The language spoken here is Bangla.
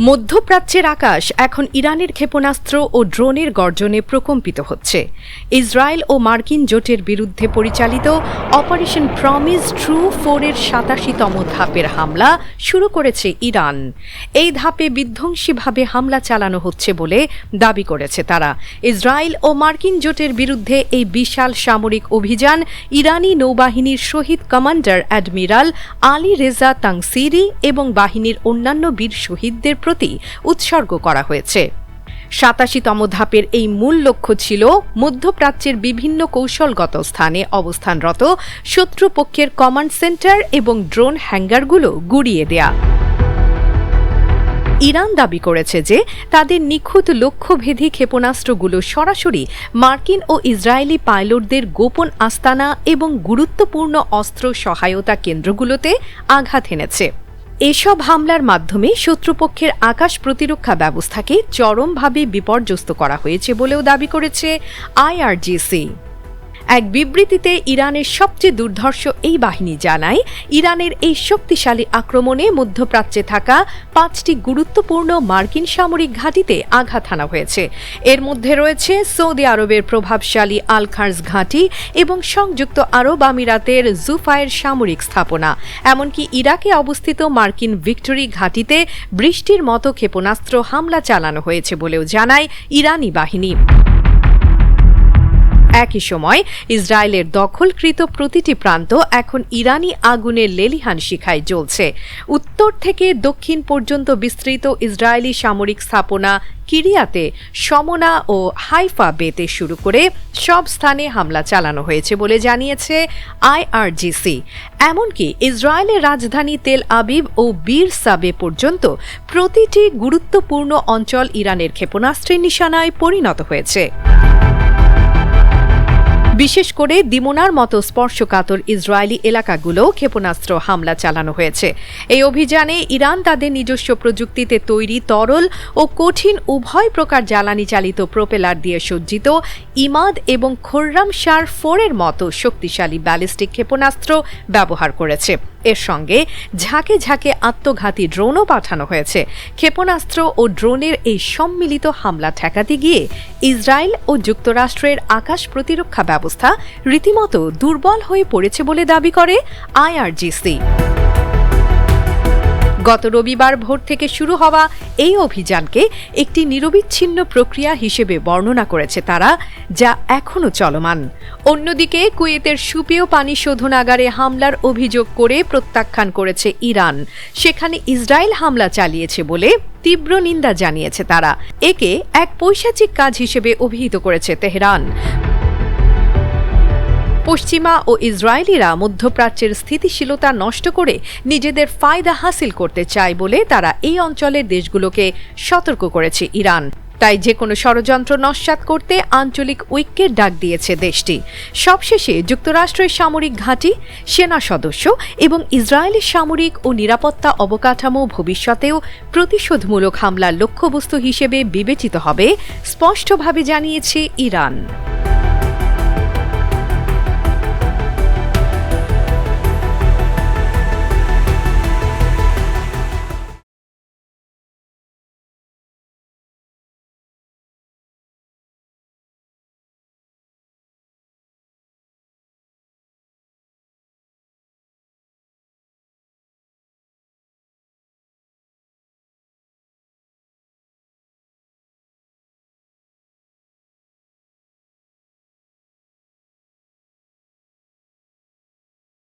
মধ্যপ্রাচ্যের আকাশ এখন ইরানের ক্ষেপণাস্ত্র ও ড্রোনের গর্জনে প্রকম্পিত হচ্ছে। ইসরায়েল ও মার্কিন জোটের বিরুদ্ধে পরিচালিত অপারেশন প্রমিস ট্রু 4-এর ৮৭তম ধাপের হামলা শুরু করেছে ইরান। এই ধাপে বিধ্বংসীভাবে হামলা চালানো হচ্ছে বলে দাবি করেছে তারা। ইসরায়েল ও মার্কিন জোটের বিরুদ্ধে এই বিশাল সামরিক অভিযান ইরানি নৌবাহিনীর শহীদ commander admiral Ali Reza Tangsiri এবং বাহিনীর অন্যান্য বীর শহীদদের প্রতি উৎসর্গ করা হয়েছে। ৮৭তম ধাপের এই মূল লক্ষ্য ছিল মধ্যপ্রাচ্যের বিভিন্ন কৌশলগত স্থানে অবস্থানরত শত্রুপক্ষের কমান্ড সেন্টার এবং ড্রোন হ্যাঙ্গারগুলো গুঁড়িয়ে দেয়া। ইরান দাবি করেছে যে তাদের নিখুঁত লক্ষ্যভেদী ক্ষেপণাস্ত্রগুলো সরাসরি মার্কিন ও ইসরায়েলি পাইলটদের গোপন আস্তানা এবং গুরুত্বপূর্ণ অস্ত্র সহায়তা কেন্দ্রগুলোতে আঘাত এনেছে। এসব হামলার মাধ্যমে শত্রুপক্ষের আকাশ প্রতিরক্ষা ব্যবস্থাকে চরমভাবে বিপর্যস্ত করা হয়েছে বলেও দাবি করেছে আইআরজিসি। এক বিবৃতিতে ইরানের সবচেয়ে দুর্ধর্ষ এই বাহিনী জানায়, ইরানের এই শক্তিশালী আক্রমণে মধ্যপ্রাচ্যে থাকা 5টি গুরুত্বপূর্ণ মার্কিন সামরিক ঘাঁটিতে আঘাত হানা হয়েছে। এর মধ্যে রয়েছে সৌদি আরবের প্রভাবশালী আল খার্জ ঘাঁটি এবং সংযুক্ত আরব আমিরাতের জুফায়ের সামরিক স্থাপনা। এমনকি ইরাকে অবস্থিত মার্কিন ভিক্টোরি ঘাঁটিতে বৃষ্টির মতো ক্ষেপণাস্ত্র হামলা চালানো হয়েছে বলেও জানায় ইরানি বাহিনী। একই সময় ইসরায়েলের দখলকৃত প্রতিটি প্রান্ত এখন ইরানি আগুনের লেলিহান শিখায় জ্বলছে। উত্তর থেকে দক্ষিণ পর্যন্ত বিস্তৃত ইসরায়েলি সামরিক স্থাপনা কিরিয়াতে, সমনা ও হাইফা বেতে শুরু করে সব স্থানে হামলা চালানো হয়েছে বলে জানিয়েছে আইআরজিসি। এমনকি ইসরায়েলের রাজধানী তেল আবিব ও বীর সাবে পর্যন্ত প্রতিটি গুরুত্বপূর্ণ অঞ্চল ইরানের ক্ষেপণাস্ত্রের নিশানায় পরিণত হয়েছে। বিশেষ করে দিমোনার মতো স্পর্শকাতর ইসরায়েলি এলাকাগুলোও ক্ষেপণাস্ত্র হামলা চালানো হয়েছে। এই অভিযানে ইরান তাদের নিজস্ব প্রযুক্তিতে তৈরি তরল ও কঠিন উভয় প্রকার জ্বালানি চালিত প্রোপেলার দিয়ে সজ্জিত ইমাদ এবং খোররামশার 4-এর মতো শক্তিশালী ব্যালিস্টিক ক্ষেপণাস্ত্র ব্যবহার করেছে। এর সঙ্গে ঝাঁকে ঝাঁকে আত্মঘাতী ড্রোনও পাঠানো হয়েছে। ক্ষেপণাস্ত্র ও ড্রোনের এই সম্মিলিত হামলা ঠেকাতে গিয়ে ইসরায়েল ও যুক্তরাষ্ট্রের আকাশ প্রতিরক্ষা ব্যবস্থা রীতিমতো দুর্বল হয়ে পড়েছে বলে দাবি করে আইআরজিসি। গত রবিবার ভোর থেকে শুরু হওয়া এই অভিযানকে একটি নিরবিচ্ছিন্ন প্রক্রিয়া হিসেবে বর্ণনা করেছে তারা, যা এখনও চলমান। অন্যদিকে কুয়েতের সুপেয় পানি শোধনাগারে হামলার অভিযোগ করে প্রত্যাখ্যান করেছে ইরান। সেখানে ইসরায়েল হামলা চালিয়েছে বলে তীব্র নিন্দা জানিয়েছে তারা। একে এক পৈশাচিক কাজ হিসেবে অভিহিত করেছে তেহরান। পশ্চিমা ও ইসরায়েলিরা মধ্যপ্রাচ্যের স্থিতিশীলতা নষ্ট করে নিজেদের ফায়দা হাসিল করতে চায় বলে তারা এই অঞ্চলের দেশগুলোকে সতর্ক করেছে ইরান। তাই যে কোনো ষড়যন্ত্র নস্যাৎ করতে আঞ্চলিক ঐক্যের ডাক দিয়েছে দেশটি। সবশেষে যুক্তরাষ্ট্রের সামরিক ঘাঁটি, সেনা সদস্য এবং ইসরায়েলি সামরিক ও নিরাপত্তা অবকাঠামো ভবিষ্যতেও প্রতিশোধমূলক হামলার লক্ষ্যবস্তু হিসেবে বিবেচিত হবে, স্পষ্টভাবে জানিয়েছে ইরান।